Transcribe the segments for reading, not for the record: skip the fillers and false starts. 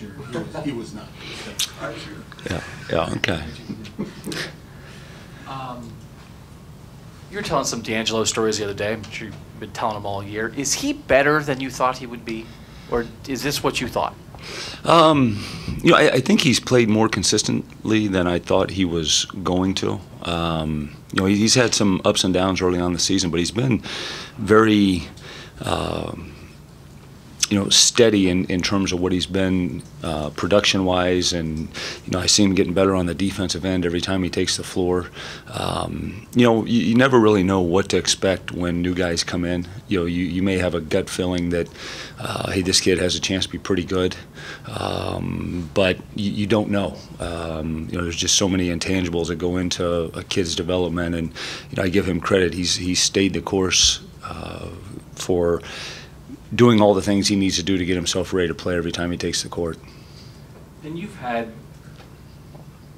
year, he was not. Yeah, okay. You were telling some D'Angelo stories the other day. I'm sure you've been telling them all year. Is he better than you thought he would be? Or is this what you thought? I think he's played more consistently than I thought he was going to. He's had some ups and downs early on in the season, but he's been very steady in terms of what he's been production-wise, and I see him getting better on the defensive end every time he takes the floor. You never really know what to expect when new guys come in. You may have a gut feeling that, hey, this kid has a chance to be pretty good, but you don't know. There's just so many intangibles that go into a kid's development, and I give him credit. He's stayed the course for doing all the things he needs to do to get himself ready to play every time he takes the court. And you've had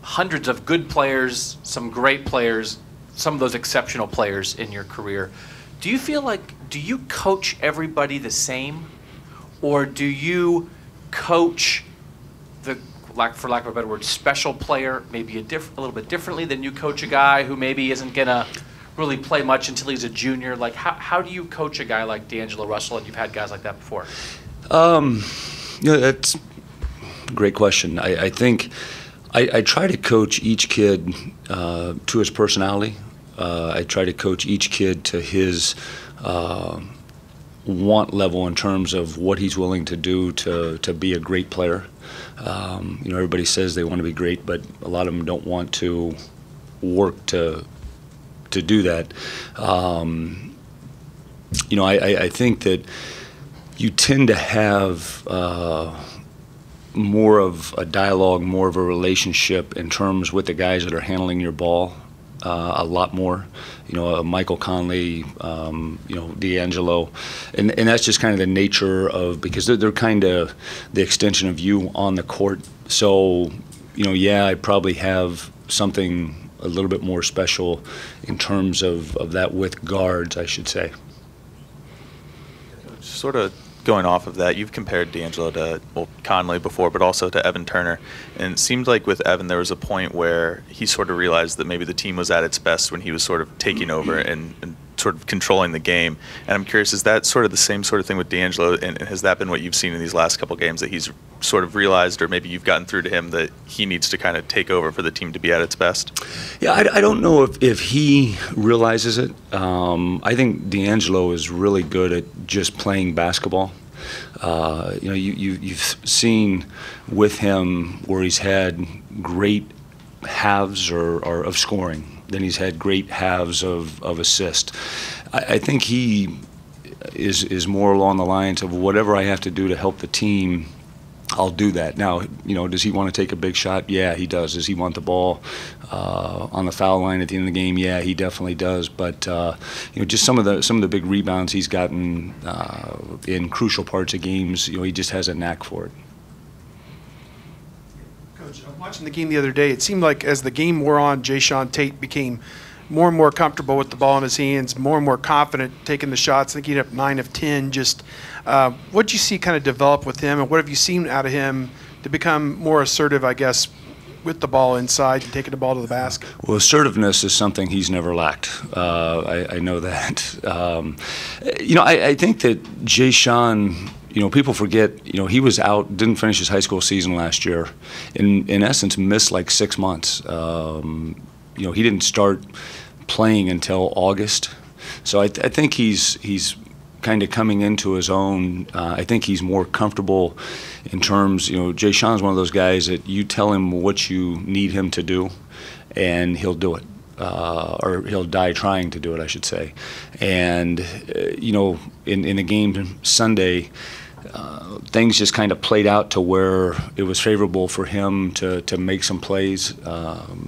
hundreds of good players, some great players, some of those exceptional players in your career. Do you feel like, do you coach everybody the same? Or do you coach the, for lack of a better word, special player maybe a little bit differently than you coach a guy who maybe isn't going to really play much until he's a junior? Like, how do you coach a guy like D'Angelo Russell, and you've had guys like that before? That's a great question. I think I try to coach each kid to his personality. I try to coach each kid to his want level in terms of what he's willing to do to be a great player. Everybody says they want to be great, but a lot of them don't want to work to do that. I think that you tend to have more of a dialogue, more of a relationship in terms with the guys that are handling your ball a lot more. Michael Conley, D'Angelo, and that's just kind of the nature of, because they're kind of the extension of you on the court. So, I probably have something a little bit more special in terms of that with guards, I should say. Sort of going off of that, you've compared D'Angelo to Conley before, but also to Evan Turner. And it seemed like with Evan there was a point where he sort of realized that maybe the team was at its best when he was sort of taking over and sort of controlling the game. And I'm curious, is that sort of the same sort of thing with D'Angelo, and has that been what you've seen in these last couple games, that he's sort of realized, or maybe you've gotten through to him, that he needs to kind of take over for the team to be at its best? Yeah, I don't know if he realizes it. I think D'Angelo is really good at just playing basketball. You've seen with him where he's had great halves or of scoring, then he's had great halves of assist. I think he is more along the lines of whatever I have to do to help the team, I'll do that. Now, does he want to take a big shot? Yeah, he does. Does he want the ball on the foul line at the end of the game? Yeah, he definitely does. But just some of the big rebounds he's gotten in crucial parts of games, he just has a knack for it. Coach, watching the game the other day, it seemed like as the game wore on, Jayshawn Tate became more and more comfortable with the ball in his hands, more and more confident taking the shots. I think he ended up 9 of 10. Just what did you see kind of develop with him, and what have you seen out of him to become more assertive, I guess, with the ball inside and taking the ball to the basket? Well, assertiveness is something he's never lacked. I know that. I think that Jayshawn, people forget, he was out, didn't finish his high school season last year, in essence missed like 6 months. He didn't start playing until August. So I think he's kind of coming into his own. I think he's more comfortable in terms, Jayshawn's one of those guys that you tell him what you need him to do, and he'll do it. Or he'll die trying to do it, I should say. And, in the game Sunday, things just kind of played out to where it was favorable for him to make some plays,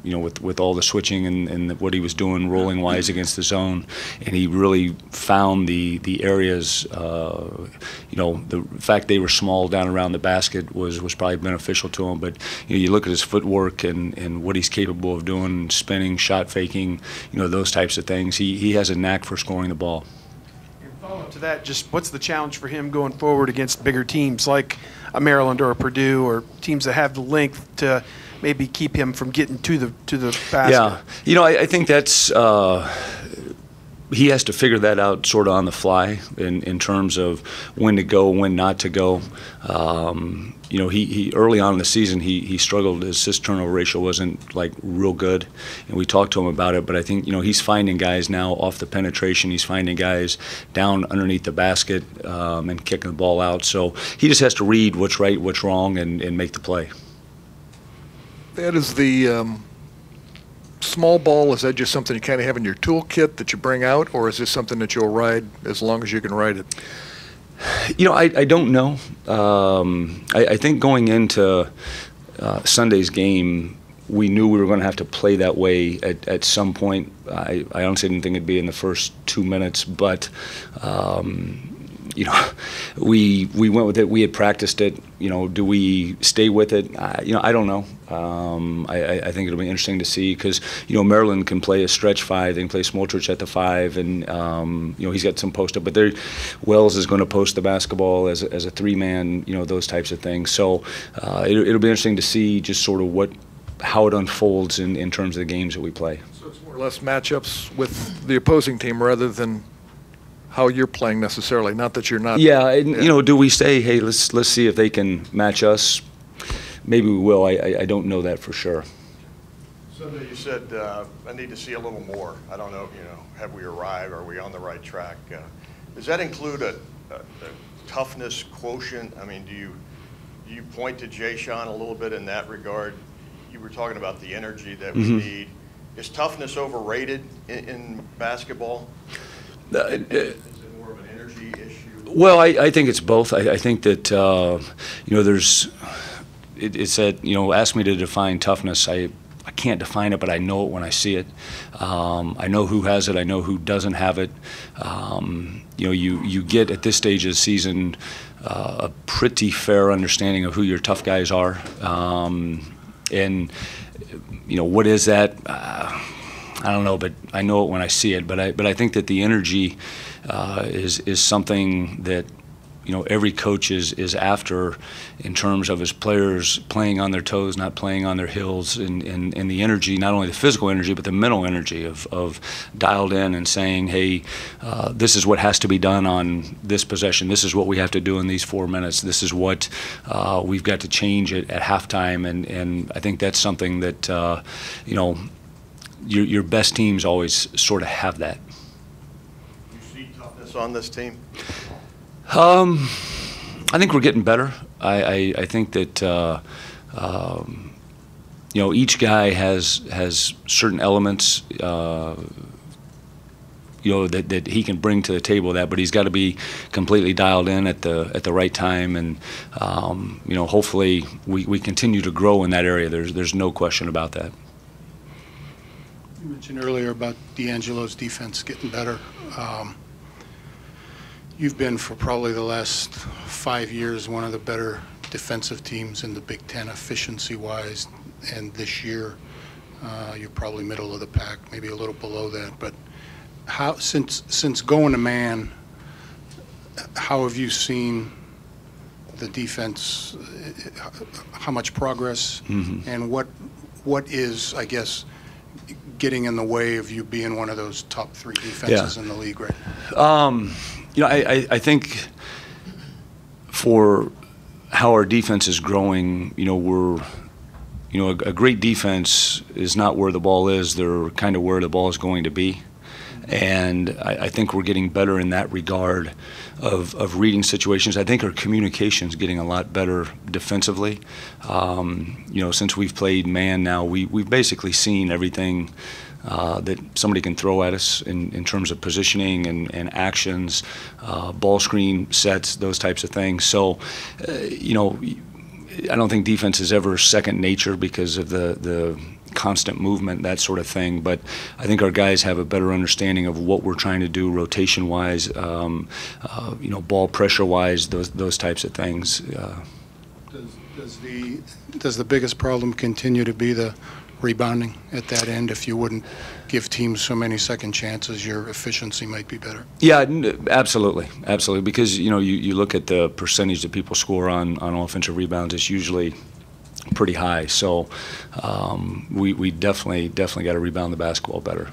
with all the switching and what he was doing rolling wise against the zone, and he really found the areas. The fact they were small down around the basket was probably beneficial to him. But you look at his footwork and what he's capable of doing, spinning, shot faking, those types of things. He has a knack for scoring the ball. Follow-up to that, just what's the challenge for him going forward against bigger teams like a Maryland or a Purdue, or teams that have the length to maybe keep him from getting to the basket? Yeah, you know, I think that's he has to figure that out sort of on the fly in terms of when to go, when not to go. You know, he early on in the season he struggled. His assist turnover ratio wasn't like real good, and we talked to him about it. But I think, you know, he's finding guys now off the penetration. He's finding guys down underneath the basket and kicking the ball out. So he just has to read what's right, what's wrong, and make the play. That is the small ball. Is that just something you kind of have in your toolkit that you bring out, or is this something that you'll ride as long as you can ride it? You know, I don't know. I think going into Sunday's game, we knew we were going to have to play that way at some point. I honestly didn't think it'd be in the first 2 minutes, but you know, we went with it. We had practiced it. You know, do we stay with it? You know, I don't know. I think it'll be interesting to see because, you know, Maryland can play a stretch five. They can play Smoltrich at the five, and you know, he's got some post up. But Wells is going to post the basketball as a three-man. You know, those types of things. So it'll be interesting to see just sort of how it unfolds in terms of the games that we play. So it's more or less matchups with the opposing team rather than how you're playing necessarily. Not that you're not. Yeah, and, you know, do we say, hey, let's see if they can match us? Maybe we will. I don't know that for sure. Sunday, you said I need to see a little more. I don't know. You know, have we arrived? Are we on the right track? Does that include a toughness quotient? I mean, do you point to Jay Sean a little bit in that regard? You were talking about the energy that we need. Is toughness overrated in basketball? Is it more of an energy issue? Well, I think it's both. I think that you know, it's that, you know, ask me to define toughness. I can't define it, but I know it when I see it. I know who has it. I know who doesn't have it. You know, you get at this stage of the season a pretty fair understanding of who your tough guys are, and you know, what is that? I don't know, but I know it when I see it. But I think that the energy is something that, you know, every coach is after in terms of his players playing on their toes, not playing on their heels, and the energy, not only the physical energy, but the mental energy of dialed in and saying, hey, this is what has to be done on this possession. This is what we have to do in these 4 minutes. This is what we've got to change at halftime. And I think that's something that, you know, your best teams always sort of have that. You see toughness on this team? I think we're getting better. I think that you know, each guy has certain elements you know, that he can bring to the table, but he's got to be completely dialed in at the right time, and you know, hopefully we continue to grow in that area. There's no question about that. You mentioned earlier about D'Angelo's defense getting better. You've been, for probably the last 5 years, one of the better defensive teams in the Big Ten efficiency-wise, and this year you're probably middle of the pack, maybe a little below that. But how, since going to man, how have you seen the defense? How much progress, and what is, I guess, getting in the way of you being one of those top 3 defenses in the league right now? You know, I think for how our defense is growing, you know, a great defense is not where the ball is. They're kind of where the ball is going to be. And I think we're getting better in that regard of reading situations. I think our communication is getting a lot better defensively. You know, since we've played man now, we've basically seen everything that somebody can throw at us in terms of positioning and actions, ball screen sets, those types of things. So, you know, I don't think defense is ever second nature because of the constant movement, that sort of thing. But I think our guys have a better understanding of what we're trying to do rotation-wise, you know, ball pressure-wise, those types of things. Does the biggest problem continue to be the rebounding at that end. If you wouldn't give teams so many second chances, your efficiency might be better. Yeah, absolutely, absolutely. Because you look at the percentage that people score on offensive rebounds, it's usually pretty high. So we definitely got to rebound the basketball better.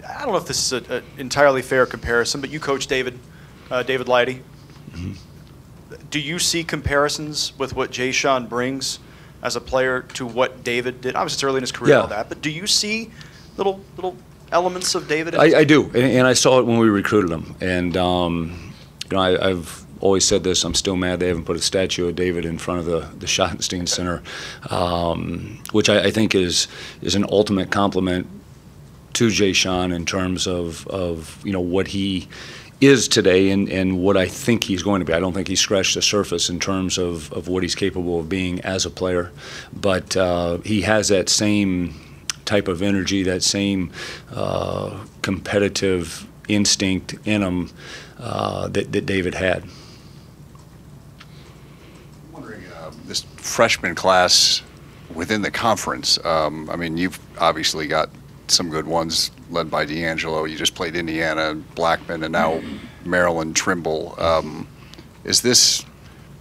I don't know if this is an entirely fair comparison, but you coach David Lighty. Mm-hmm. Do you see comparisons with what Jay Sean brings as a player to what David did? Obviously, it's early in his career, Yeah. all that, but do you see little elements of David? I do, and I saw it when we recruited him. And I've always said this. I'm still mad they haven't put a statue of David in front of the Schottenstein Center, which I think is an ultimate compliment to Jay Sean in terms of what he is today and what I think he's going to be. I don't think he's scratched the surface in terms of what he's capable of being as a player, but he has that same type of energy, that same competitive instinct in him that David had. I'm wondering, this freshman class within the conference, I mean, you've obviously got some good ones led by D'Angelo. You just played Indiana, Blackman, and now Maryland, Trimble. Is this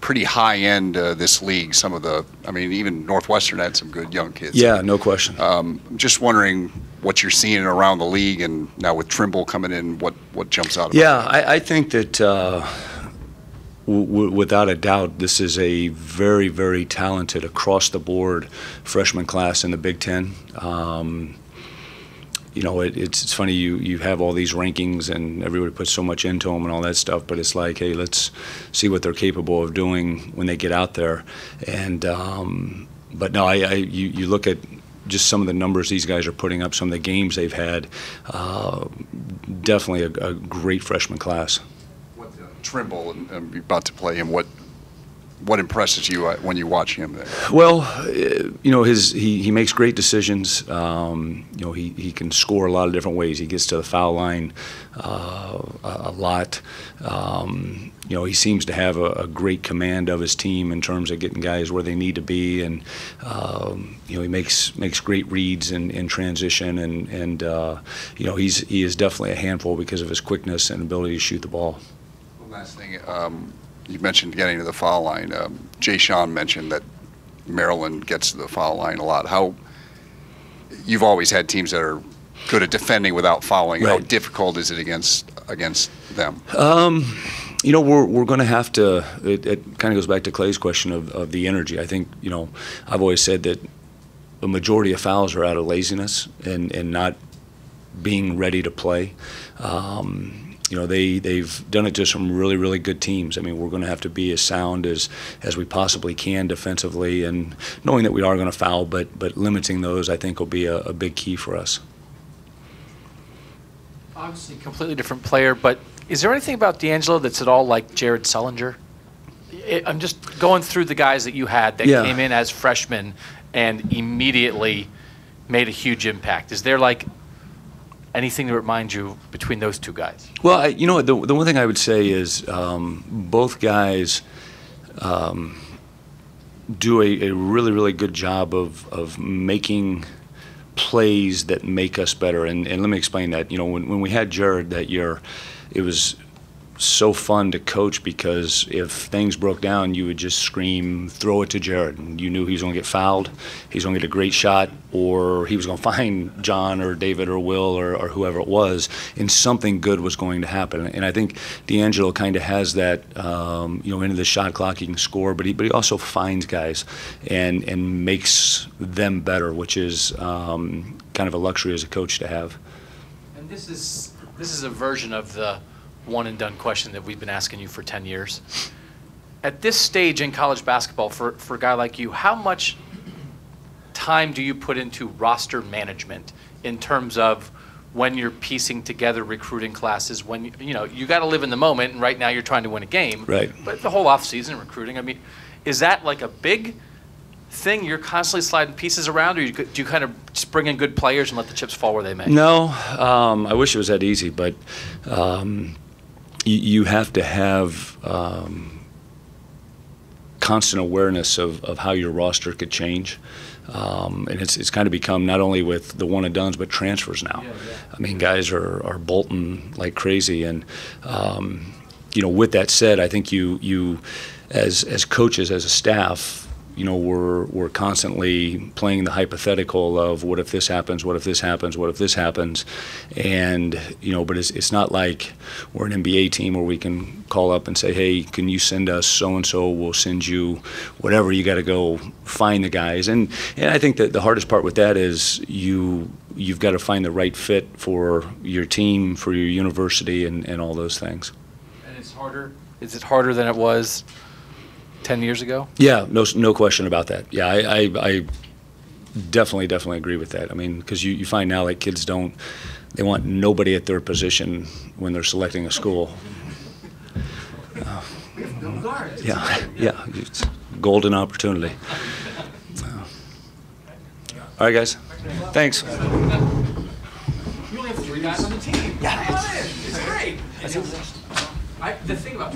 pretty high end, this league? Some of the, I mean, even Northwestern had some good young kids. Yeah, no question. Just wondering what you're seeing around the league, and now with Trimble coming in, what jumps out? Yeah, I think that without a doubt, this is a very, very talented across the board freshman class in the Big Ten. It's funny, you have all these rankings and everybody puts so much into them and all that stuff, but it's like, hey, let's see what they're capable of doing when they get out there. And but no, you look at just some of the numbers these guys are putting up, some of the games they've had, definitely a great freshman class. What Trimble, and you're about to play him, what impresses you when you watch him there? Well, he makes great decisions. He can score a lot of different ways. He gets to the foul line a lot. He seems to have a great command of his team in terms of getting guys where they need to be, and he makes great reads in transition, and he is definitely a handful because of his quickness and ability to shoot the ball. One last thing. You mentioned getting to the foul line. Jay Sean mentioned that Maryland gets to the foul line a lot. You've always had teams that are good at defending without fouling. Right. How difficult is it against them? We're going to have to. It kind of goes back to Clay's question of the energy. I think I've always said that the majority of fouls are out of laziness and not being ready to play. They've done it to some really, really good teams. I mean, we're going to have to be as sound as we possibly can defensively, and knowing that we are going to foul, but limiting those, I think, will be a big key for us. Obviously, completely different player, but is there anything about D'Angelo that's at all like Jared Sullinger? I'm just going through the guys that you had that came in as freshmen and immediately made a huge impact. Is there like anything that reminds you between those two guys? Well, the one thing I would say is both guys do a really, really good job of making plays that make us better. And let me explain that. When we had Jared that year, it was so fun to coach because if things broke down, you would just scream, throw it to Jared. And you knew he was going to get fouled, he's going to get a great shot, or he was going to find John or David or Will or whoever it was, and something good was going to happen. And I think D'Angelo kind of has that, into the shot clock, he can score, but he also finds guys and makes them better, which is kind of a luxury as a coach to have. And this is a version of the one and done question that we've been asking you for 10 years. At this stage in college basketball, for a guy like you, how much time do you put into roster management in terms of when you're piecing together recruiting classes, when you got to live in the moment, and right now you're trying to win a game, right? But the whole off season recruiting, I mean, is that like a big thing you're constantly sliding pieces around, or do you kind of just bring in good players and let the chips fall where they may? No, I wish it was that easy, but you have to have constant awareness of how your roster could change. And it's kind of become not only with the one and dones, but transfers now. I mean, guys are bolting like crazy. And, with that said, I think you as coaches, as a staff, we're constantly playing the hypothetical of what if this happens, what if this happens, what if this happens, and but it's not like we're an NBA team where we can call up and say, hey, can you send us so and so? We'll send you whatever. You got to go find the guys, and I think that the hardest part with that is you've got to find the right fit for your team, for your university, and all those things. And it's harder. Is it harder than it was 10 years ago? Yeah, no question about that. Yeah, I definitely agree with that. I mean, because you find now that kids they want nobody at their position when they're selecting a school. We have no guards. Yeah, it's golden opportunity. All right, guys. Thanks. You only have 3 guys on the team. Yeah, it's great. The thing about